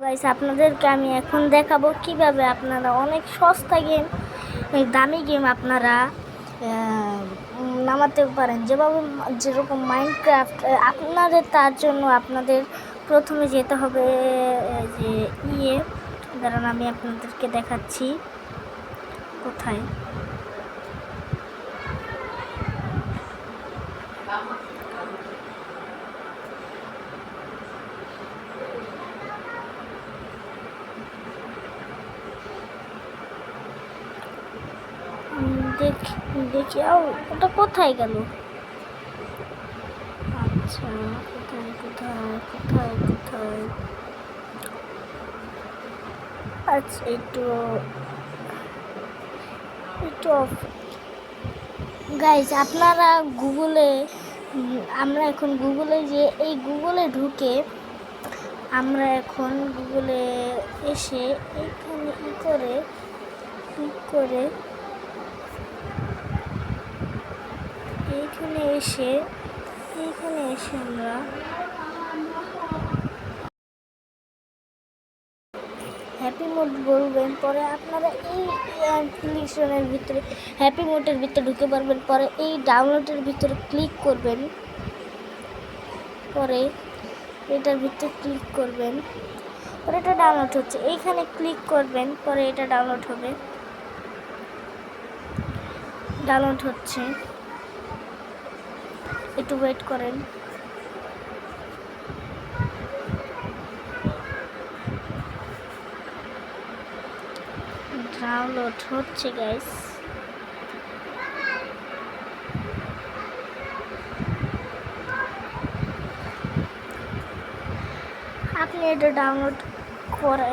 Guys আপনাদেরকে আমি এখন দেখাবো কিভাবে আপনারা অনেক সস্তা গেম, দামি গেম আপনারা নামাতে পারেন। যেরকম মাইনক্রাফট। আপনাদের তার জন্য আপনাদের প্রথমে যেতে হবে যে দাঁড়ান আমি আপনাদেরকে দেখাচ্ছি কোথায়। দেখি ওটা কোথায় গেল। আচ্ছা কোথায় কোথায় কোথায় কোথায় আচ্ছা একটু গাইজ আপনারা আমরা এখন গুগলে এই গুগলে ঢুকে আমরা এখন গুগলে এসে এইখানে ক্লিক করে এইখানে এসে আমরা হ্যাপি মোড বলবেন। পরে আপনারা এই অ্যাপ্লিকেশনের ভিতরে হ্যাপি মোডের ভিতরে ঢুকে পারবেন। পরে এই ডাউনলোডের ভিতরে ক্লিক করবেন। পরে এটার ভিতরে ক্লিক করবেন। পরে এটা ডাউনলোড হচ্ছে, এইখানে ক্লিক করবেন। পরে এটা ডাউনলোড হবে। ডাউনলোড হচ্ছে, একটু ওয়েট করেন। ডাউনলোড হচ্ছে গাইস। আপনি এটা ডাউনলোড করে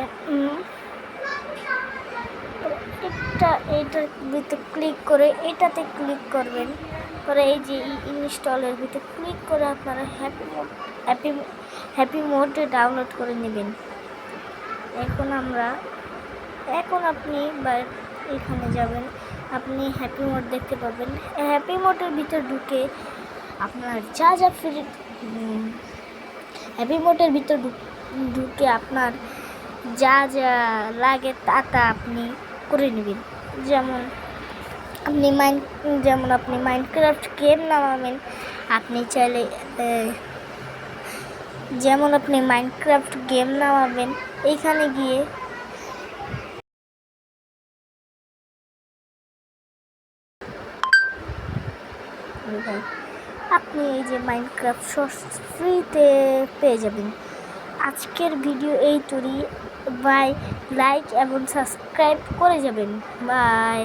এইটার ভিতরে ক্লিক করে এটাতে ক্লিক করবেন। পরে এই যে ইনস্টলের ভিতরে ক্লিক করে আপনারা হ্যাপি মোড ডাউনলোড করে নেবেন। এখন আপনি এখানে যাবেন, আপনি হ্যাপি মোড দেখতে পাবেন। হ্যাপি মোডের ভিতর ঢুকে আপনার হ্যাপি মোডের ভিতর ঢুকে আপনার যা যা লাগে তা আপনি করে নেবেন। যেমন আপনি মাইনক্রাফট গেম নামাবেন। আপনি চাইলে এইখানে গিয়ে আপনি এই যে মাইনক্রাফট ফ্রিতে পেয়ে যাবেন। আজকের ভিডিও এই তৈরি। বাই, লাইক এবং সাবস্ক্রাইব করে যাবেন। বাই।